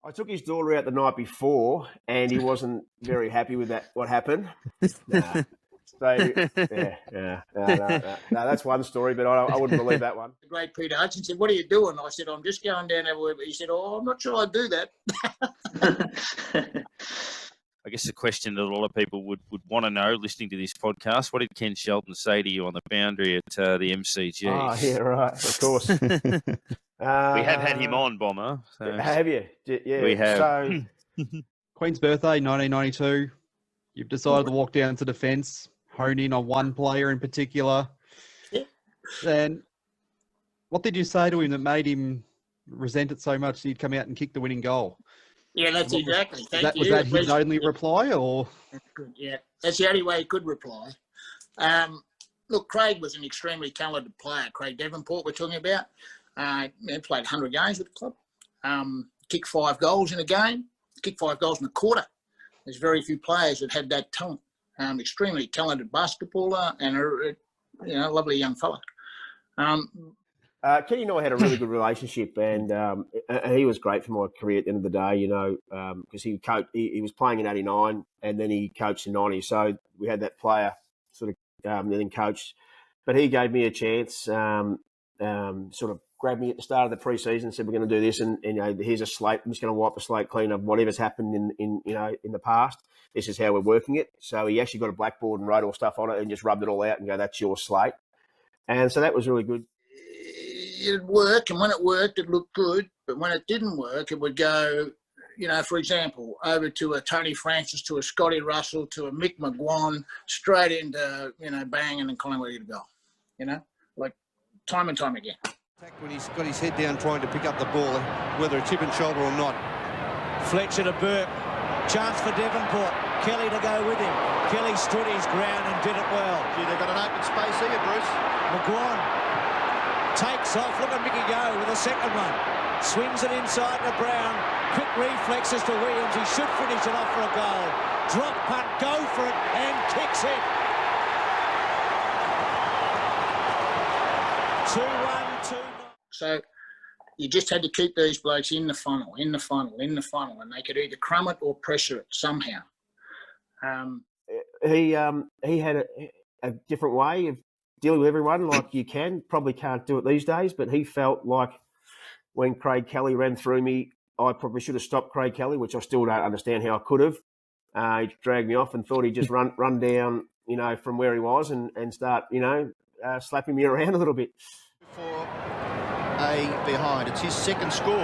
I took his daughter out the night before, and he wasn't very happy with that. What happened? Nah. So no, that's one story, but I wouldn't believe that one. The great Peter Hudson said, "What are you doing?" I said, "I'm just going down there." He said, "Oh, I'm not sure I'd do that." I guess the question that a lot of people would want to know, listening to this podcast, what did Ken Sheldon say to you on the boundary at the MCG? Oh, yeah, right, of course. We have had him on, Bomber. So. Have you? Yeah, we have. So, Queen's birthday, 1992. You've decided to walk down to defence, hone in on one player in particular. Yeah. And what did you say to him that made him resent it so much that he'd come out and kick the winning goal? Yeah, that's exactly. Was that his only reply, or? That's good, yeah. That's the only way he could reply. Look, Craig was an extremely talented player. Craig Devonport we're talking about. He played 100 games with the club. Kicked 5 goals in a game. Kicked 5 goals in a quarter. There's very few players that had that talent. Extremely talented basketballer and a lovely young fella. Kenny and I had a really good relationship, and he was great for my career at the end of the day, because he was playing in 89 and then he coached in 90. So we had that player sort of then coached. But he gave me a chance, sort of grabbed me at the start of the pre-season and said, "We're going to do this, and here's a slate. I'm just going to wipe the slate clean of whatever's happened in the past. This is how we're working it." So he actually got a blackboard and wrote all stuff on it and just rubbed it all out and go, "That's your slate." And so that was really good. It'd work, and when it worked, it looked good. But when it didn't work, it would go, for example, over to a Tony Francis, to a Scotty Russell, to a Mick McGuan, straight into, banging and Collingwood to go. Like time and time again. When he's got his head down trying to pick up the ball, whether it's hip and shoulder or not. Fletcher to Burke. Chance for Devonport. Kelly to go with him. Kelly stood his ground and did it well. Gee, they've got an open space here, Bruce. McGuan takes off. Look at Mickey go with a second one. Swings it inside to Brown. Quick reflexes to Williams. He should finish it off for a goal. Drop punt, go for it, and kicks it. 2-1, 2-1. So you just had to keep these blokes in the funnel, and they could either crumb it or pressure it somehow. He had a different way of dealing with everyone, like you probably can't do it these days, but he felt like when Craig Kelly ran through me, I probably should have stopped Craig Kelly, which I still don't understand how I could have. He dragged me off and thought he'd just run down, from where he was and start, slapping me around a little bit. For a behind. It's his second score.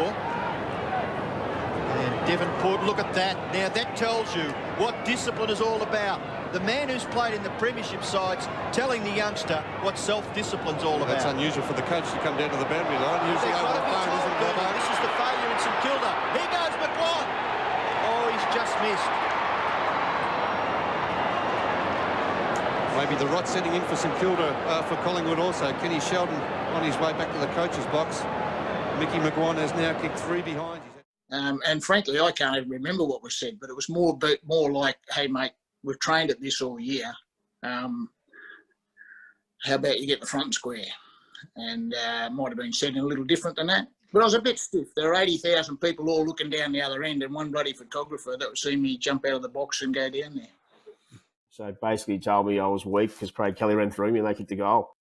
And Devonport, look at that. Now that tells you what discipline is all about. The man who's played in the premiership sides telling the youngster what self-discipline's all about. That's unusual for the coach to come down to the boundary line. Usually over the phone, isn't it, Bobo? This is the failure in St Kilda. Here goes McGuan. Oh, he's just missed. Maybe the rot sending in for St Kilda for Collingwood also. Kenny Sheldon on his way back to the coach's box. Mickey McGuan has now kicked 3 behind. And frankly, I can't even remember what was said, but it was more like, "Hey, mate, we've trained at this all year. How about you get the front and square?" And might have been said in a little different than that. But I was a bit stiff. There were 80,000 people all looking down the other end and one bloody photographer that would see me jump out of the box and go down there. So basically he told me I was weak because Craig Kelly ran through me and they kicked the goal.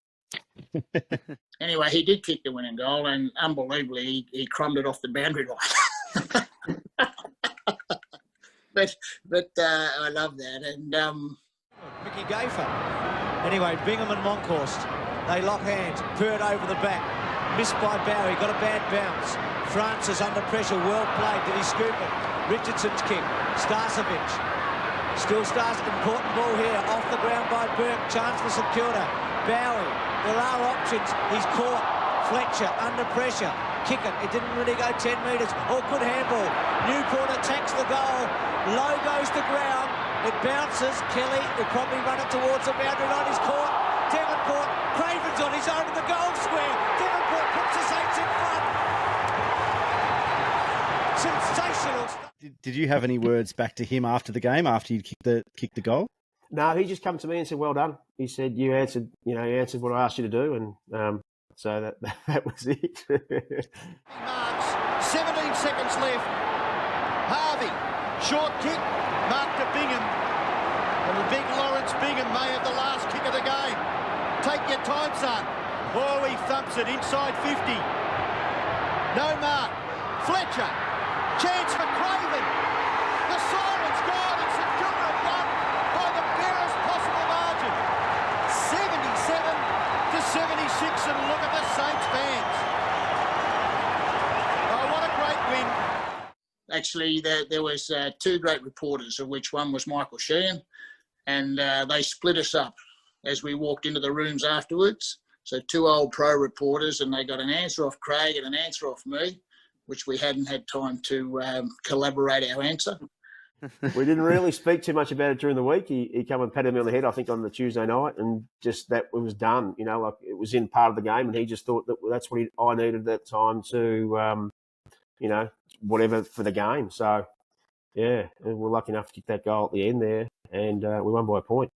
Anyway, he did kick the winning goal, and unbelievably, he crumbed it off the boundary line. but I love that. And Mickey Gafer. Anyway, Bingham and Monkhorst, they lock hands. Pert over the back. Missed by Bowie. Got a bad bounce. Francis under pressure. Well played. Did he scoop it? Richardson's kick. Starcevic. Still Starcevic. Important ball here. Off the ground by Burke. Chance for St Kilda. Bowie. There are options. He's caught. Fletcher under pressure. Kick it. It didn't really go 10 metres. Oh, good handball. Newport attacks the goal. Low goes to ground. It bounces. Kelly will probably run it towards the boundary line. He's caught. Devonport. Craven's on his own in the goal square. Devonport puts the Saints in front. Sensational. Did you have any words back to him after the game, after you kicked the goal? No, he just come to me and said, "Well done." He said, "You answered what I asked you to do," and so that was it. Marks, 17 seconds left. Short kick, Mark to Bingham. And the big Lawrence Bingham may have the last kick of the game. Take your time, son. Oh, he thumps it inside 50. No mark. Fletcher. Chance for Craven. The siren's gone and St Kilda have won by the barest possible margin. 77-76, and look at the Saints fans. Oh, what a great win. Actually, there was two great reporters, of which one was Michael Sheehan, and they split us up as we walked into the rooms afterwards. So two old pro reporters, and they got an answer off Craig and an answer off me, which we hadn't had time to collaborate our answer. We didn't really speak too much about it during the week. He came and patted me on the head, I think, on the Tuesday night, and just that it was done. You know, like it was in part of the game, and he just thought that that's what I needed at that time to, you know, whatever for the game. So, yeah, and we're lucky enough to kick that goal at the end there, and we won by a point.